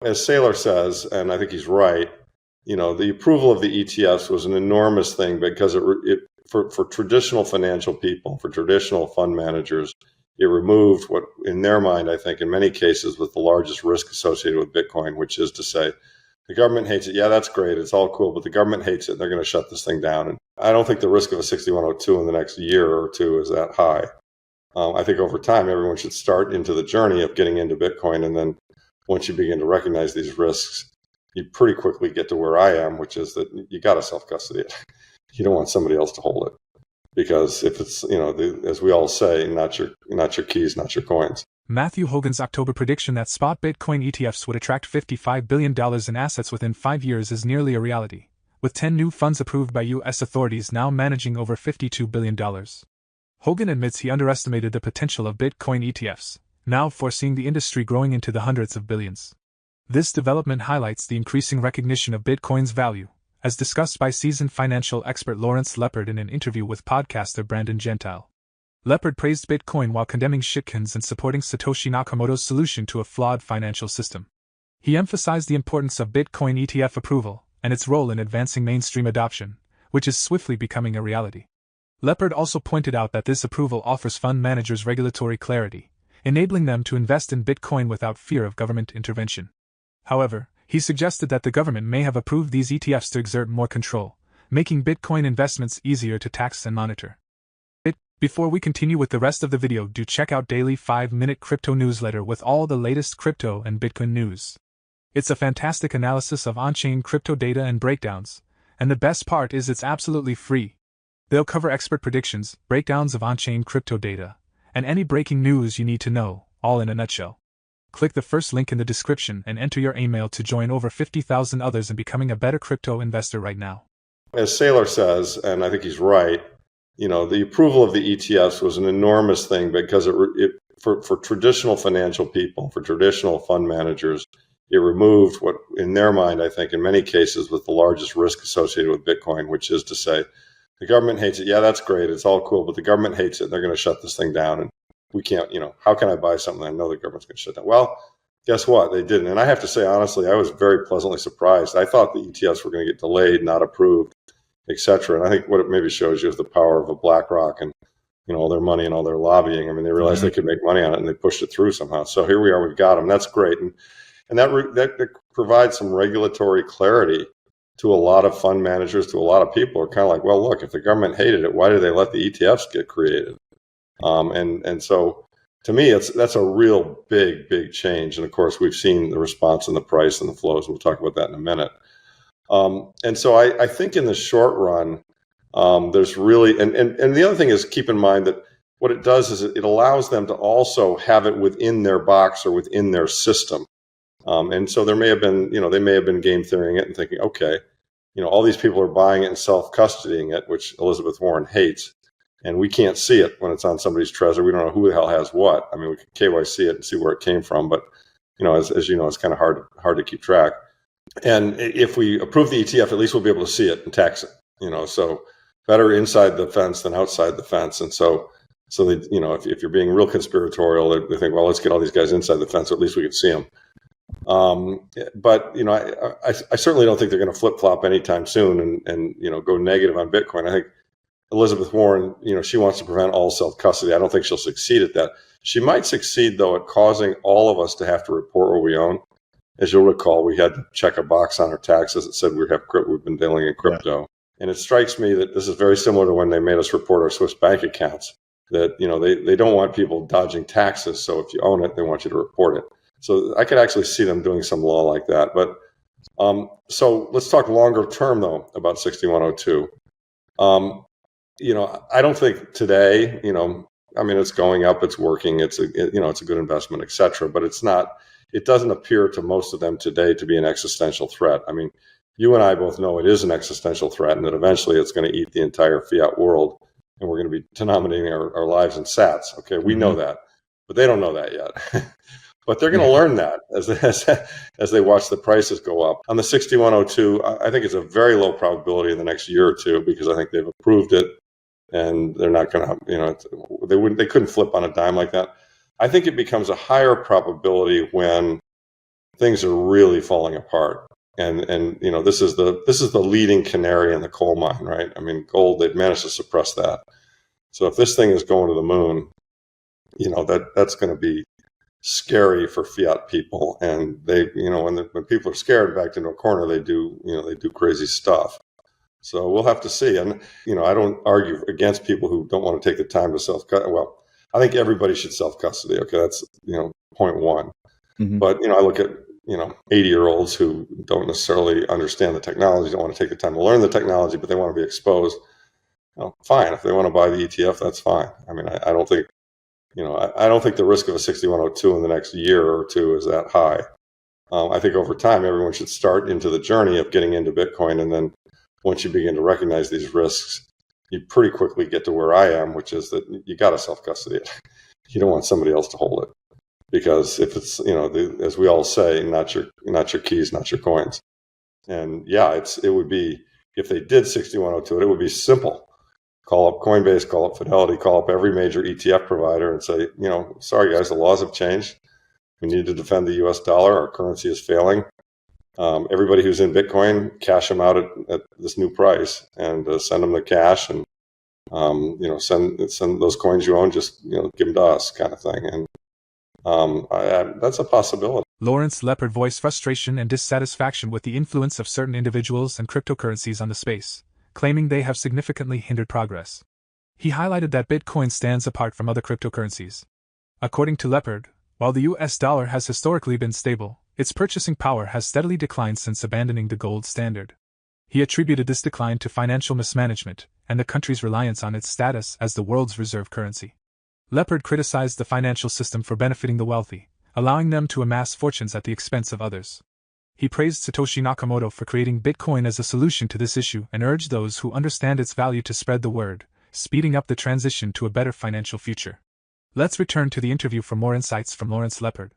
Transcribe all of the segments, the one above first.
As Saylor says, and I think he's right, the approval of the ETFs was an enormous thing because for traditional financial people, for traditional fund managers, it removed what, in their mind, I think, in many cases, was the largest risk associated with Bitcoin, which is to say, the government hates it. Yeah, that's great. It's all cool, but the government hates it. And they're going to shut this thing down. And I don't think the risk of a 6102 in the next year or two is that high. I think over time, everyone should start into the journey of getting into Bitcoin. And then once you begin to recognize these risks, you pretty quickly get to where I am, which is that you got to self-custody it. You don't want somebody else to hold it. Because if it's, as we all say, not your keys, not your coins. Matthew Hogan's October prediction that spot Bitcoin ETFs would attract $55 billion in assets within 5 years is nearly a reality, with 10 new funds approved by U.S. authorities now managing over $52 billion. Hogan admits he underestimated the potential of Bitcoin ETFs, now foreseeing the industry growing into the hundreds of billions. This development highlights the increasing recognition of Bitcoin's value, as discussed by seasoned financial expert Lawrence Lepard in an interview with podcaster Brandon Gentile. Lepard praised Bitcoin while condemning shitcoins and supporting Satoshi Nakamoto's solution to a flawed financial system. He emphasized the importance of Bitcoin ETF approval and its role in advancing mainstream adoption, which is swiftly becoming a reality. Lepard also pointed out that this approval offers fund managers regulatory clarity, enabling them to invest in Bitcoin without fear of government intervention. However, he suggested that the government may have approved these ETFs to exert more control, making Bitcoin investments easier to tax and monitor. Before we continue with the rest of the video, do check out daily 5-minute crypto newsletter with all the latest crypto and Bitcoin news. It's a fantastic analysis of on-chain crypto data and breakdowns, and the best part is it's absolutely free. They'll cover expert predictions, breakdowns of on-chain crypto data, and any breaking news you need to know, all in a nutshell. Click the first link in the description and enter your email to join over 50,000 others in becoming a better crypto investor right now. As Saylor says, and I think he's right, the approval of the ETFs was an enormous thing because for traditional financial people, for traditional fund managers, it removed what, in their mind, I think, in many cases, was the largest risk associated with Bitcoin, which is to say, the government hates it. Yeah, that's great. It's all cool, but the government hates it. And they're going to shut this thing down. And we can't, how can I buy something I know the government's going to shut down? Well, guess what? They didn't. And I have to say, honestly, I was very pleasantly surprised. I thought the ETFs were going to get delayed, not approved, etc. And I think what it maybe shows you is the power of a BlackRock and, all their money and all their lobbying. I mean, they realized they could make money on it and they pushed it through somehow. So here we are, we've got them. That's great. And that provides some regulatory clarity to a lot of fund managers, to a lot of people. Are kind of like, well, look, if the government hated it, why did they let the ETFs get created? And so to me, that's a real big change. And of course, we've seen the response in the price and the flows. We'll talk about that in a minute. And so I think in the short run, there's really, and the other thing is, keep in mind that what it does is it allows them to also have it within their box or within their system. And so there may have been, they may have been game theorying it and thinking, okay, all these people are buying it and self-custodying it, which Elizabeth Warren hates. And we can't see it when it's on somebody's Trezor. We don't know who the hell has what. I mean, we can KYC it and see where it came from, but as you know, it's kind of hard to keep track. And if we approve the ETF, at least we'll be able to see it and tax it. So better inside the fence than outside the fence. And so they, if you're being real conspiratorial, they think, well, let's get all these guys inside the fence. At least we can see them. But I certainly don't think they're going to flip flop anytime soon and go negative on Bitcoin. I think Elizabeth Warren, she wants to prevent all self-custody. I don't think she'll succeed at that. She might succeed, though, at causing all of us to have to report what we own. As you'll recall, we had to check a box on our taxes that said we've been dealing in crypto. Yeah. And it strikes me that this is very similar to when they made us report our Swiss bank accounts, that, they don't want people dodging taxes. So if you own it, they want you to report it. So I could actually see them doing some law like that. But so let's talk longer term, though, about 6102. I don't think today, it's going up, it's working, it's a good investment, et cetera, but it doesn't appear to most of them today to be an existential threat. I mean, you and I both know it is an existential threat and that eventually it's going to eat the entire fiat world and we're going to be denominating our lives in sats. Okay, we know that, but they don't know that yet. But they're going to learn that as they watch the prices go up. On the 6102, I think it's a very low probability in the next year or two because I think they've approved it and they're not going to, they couldn't flip on a dime like that. I think it becomes a higher probability when things are really falling apart. And you know, this is the leading canary in the coal mine, right? I mean, gold, they've managed to suppress that. So if this thing is going to the moon, you know, that's going to be scary for fiat people. And they, you know, when people are scared, backed into a corner, they do crazy stuff. So we'll have to see. And, you know, I don't argue against people who don't want to take the time to self-custody. Well, I think everybody should self-custody. Okay, that's, you know, point one. Mm-hmm. But, you know, I look at, you know, 80-year-olds who don't necessarily understand the technology, don't want to take the time to learn the technology, but they want to be exposed. Well, fine. If they want to buy the ETF, that's fine. I mean, I don't think, you know, I don't think the risk of a 6102 in the next year or two is that high. I think over time, everyone should start into the journey of getting into Bitcoin. And then once you begin to recognize these risks, you pretty quickly get to where I am, which is that you got to self-custody it. You don't want somebody else to hold it. Because if it's, you know, as we all say, not your keys, not your coins. And yeah, it would be, if they did 6102, it would be simple. Call up Coinbase, call up Fidelity, call up every major ETF provider and say, you know, sorry guys, the laws have changed. We need to defend the US dollar. Our currency is failing. Everybody who's in Bitcoin, cash them out at this new price and send them the cash and, you know, send those coins you own, just, you know, give them to us kind of thing. And that's a possibility. Lawrence Lepard voiced frustration and dissatisfaction with the influence of certain individuals and cryptocurrencies on the space, claiming they have significantly hindered progress. He highlighted that Bitcoin stands apart from other cryptocurrencies. According to Lepard, while the US dollar has historically been stable, its purchasing power has steadily declined since abandoning the gold standard. He attributed this decline to financial mismanagement and the country's reliance on its status as the world's reserve currency. Lepard criticized the financial system for benefiting the wealthy, allowing them to amass fortunes at the expense of others. He praised Satoshi Nakamoto for creating Bitcoin as a solution to this issue and urged those who understand its value to spread the word, speeding up the transition to a better financial future. Let's return to the interview for more insights from Lawrence Lepard.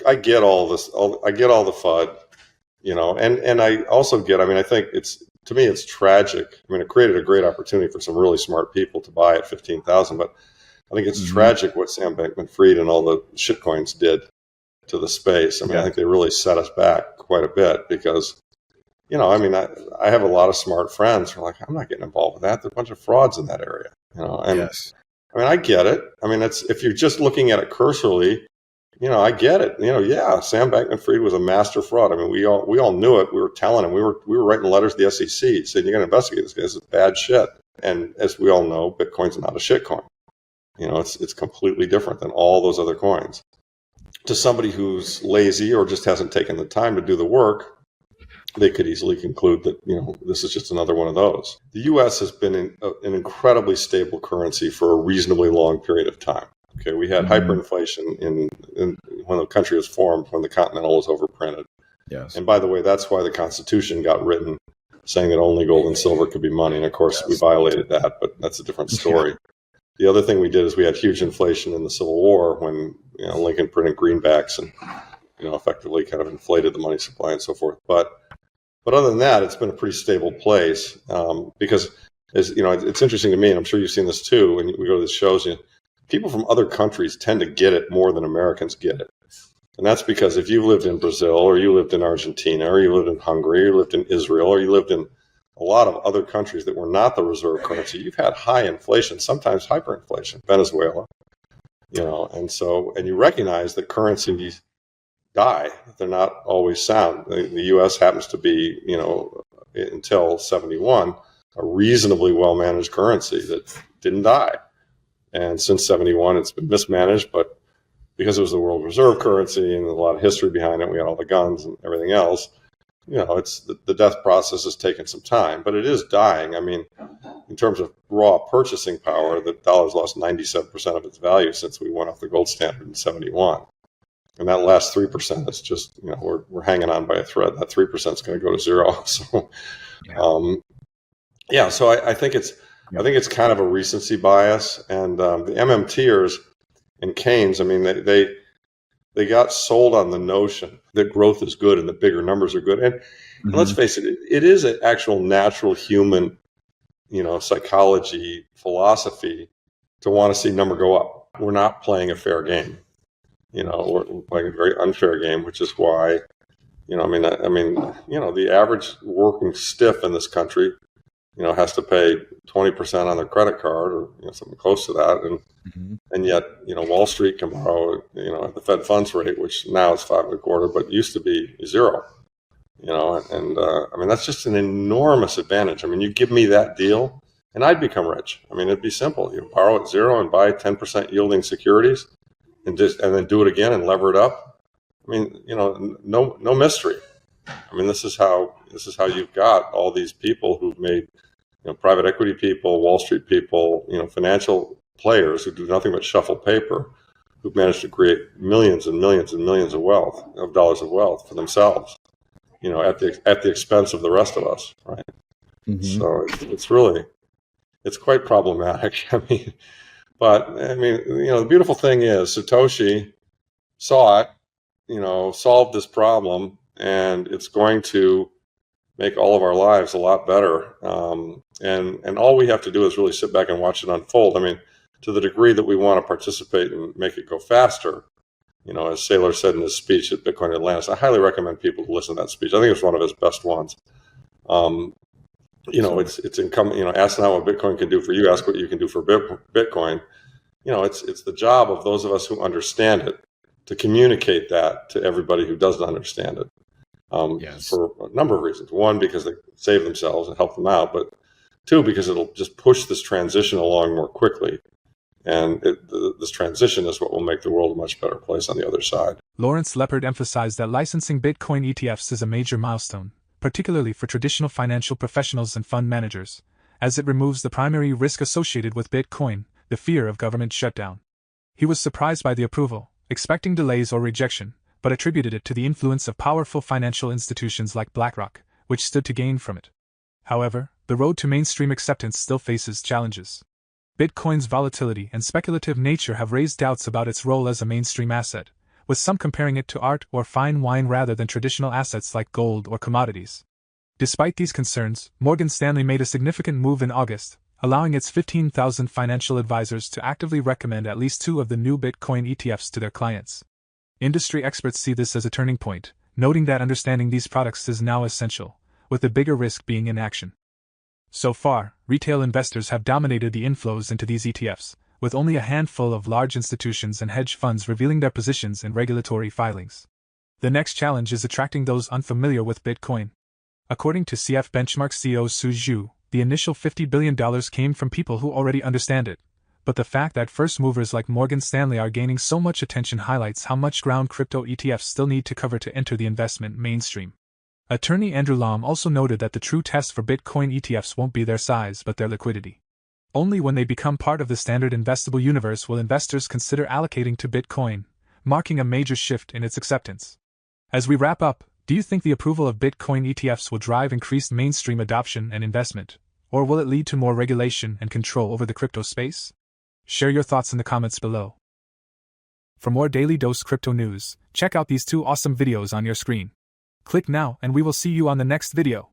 I get all this. I get all the FUD, you know, and I also get, I mean, I think to me, it's tragic. I mean, it created a great opportunity for some really smart people to buy at 15,000, but I think it's tragic what Sam Bankman-Fried and all the shitcoins did to the space. I mean, I think they really set us back quite a bit because, you know, I mean, I have a lot of smart friends who are like, I'm not getting involved with that. There's a bunch of frauds in that area, you know. And I mean, I get it. I mean, if you're just looking at it cursorily, you know, I get it. You know, yeah, Sam Bankman-Fried was a master fraud. I mean, we all knew it. We were telling him. We were writing letters to the SEC saying, you're going to investigate this guy. This is bad shit. And as we all know, Bitcoin's not a shitcoin. You know, it's completely different than all those other coins. To somebody who's lazy or just hasn't taken the time to do the work, they could easily conclude that, you know, this is just another one of those. The U.S. has been an incredibly stable currency for a reasonably long period of time. Okay, we had hyperinflation in when the country was formed, when the Continental was overprinted. Yes. And by the way, that's why the Constitution got written, saying that only gold and silver could be money. And of course, we violated that, but that's a different story. The other thing we did is we had huge inflation in the Civil War when, you know, Lincoln printed greenbacks and, you know, effectively kind of inflated the money supply and so forth. But other than that, it's been a pretty stable place because, as you know, it's interesting to me, and I'm sure you've seen this too. When we go to the shows, you know, people from other countries tend to get it more than Americans get it, and that's because if you lived in Brazil or you lived in Argentina or you lived in Hungary or you lived in Israel or you lived in a lot of other countries that were not the reserve currency, you've had high inflation, sometimes hyperinflation, Venezuela, you know, and you recognize that currencies die. They're not always sound. The U.S. happens to be, you know, until 71, a reasonably well-managed currency that didn't die. And since 71, it's been mismanaged, but because it was the world reserve currency and a lot of history behind it, we had all the guns and everything else, you know, it's the death process has taken some time, but it is dying. I mean, in terms of raw purchasing power, the dollar's lost 97% of its value since we went off the gold standard in 71. And that last 3% is just, you know, we're hanging on by a thread. That 3% is going to go to zero. So, so I think it's kind of a recency bias. And the MMTers and Keynes, I mean, they got sold on the notion that growth is good and that bigger numbers are good. And let's face it, it is an actual natural human, you know, psychology philosophy to want to see number go up. We're not playing a fair game. We're playing a very unfair game, which is why, the average working stiff in this country, has to pay 20% on their credit card or something close to that, and yet Wall Street can borrow at the Fed funds rate, which now is 5.25%, but used to be 0. That's just an enormous advantage. You give me that deal, and I'd become rich. It'd be simple. You borrow at 0 and buy 10% yielding securities, and then do it again and lever it up. No mystery. This is how you've got all these people who've made, private equity people, Wall Street people, financial players who do nothing but shuffle paper, who've managed to create millions and millions and millions of dollars of wealth for themselves, at the expense of the rest of us, right? So it's quite problematic. The beautiful thing is Satoshi saw it, solved this problem, and it's going to make all of our lives a lot better. And all we have to do is really sit back and watch it unfold. To the degree that we want to participate and make it go faster, as Saylor said in his speech at Bitcoin Atlantis, I highly recommend people to listen to that speech. I think it's one of his best ones. It's incumbent, ask not what Bitcoin can do for you, ask what you can do for Bitcoin. It's the job of those of us who understand it to communicate that to everybody who doesn't understand it. For a number of reasons. One, because they save themselves and help them out, but two, because it'll just push this transition along more quickly. And this transition is what will make the world a much better place on the other side. Lawrence Lepard emphasized that licensing Bitcoin ETFs is a major milestone, particularly for traditional financial professionals and fund managers, as it removes the primary risk associated with Bitcoin, the fear of government shutdown. He was surprised by the approval, expecting delays or rejection, but attributed it to the influence of powerful financial institutions like BlackRock, which stood to gain from it. However, the road to mainstream acceptance still faces challenges. Bitcoin's volatility and speculative nature have raised doubts about its role as a mainstream asset, with some comparing it to art or fine wine rather than traditional assets like gold or commodities. Despite these concerns, Morgan Stanley made a significant move in August, allowing its 15,000 financial advisors to actively recommend at least 2 of the new Bitcoin ETFs to their clients. Industry experts see this as a turning point, noting that understanding these products is now essential, with the bigger risk being inaction. So far, retail investors have dominated the inflows into these ETFs, with only a handful of large institutions and hedge funds revealing their positions in regulatory filings. The next challenge is attracting those unfamiliar with Bitcoin. According to CF Benchmark CEO Su Zhu, the initial $50 billion came from people who already understand it, but the fact that first movers like Morgan Stanley are gaining so much attention highlights how much ground crypto ETFs still need to cover to enter the investment mainstream. Attorney Andrew Lam also noted that the true test for Bitcoin ETFs won't be their size but their liquidity. Only when they become part of the standard investable universe will investors consider allocating to Bitcoin, marking a major shift in its acceptance. As we wrap up, do you think the approval of Bitcoin ETFs will drive increased mainstream adoption and investment, or will it lead to more regulation and control over the crypto space? Share your thoughts in the comments below. For more Daily Dose Crypto news, check out these 2 awesome videos on your screen. Click now and we will see you on the next video.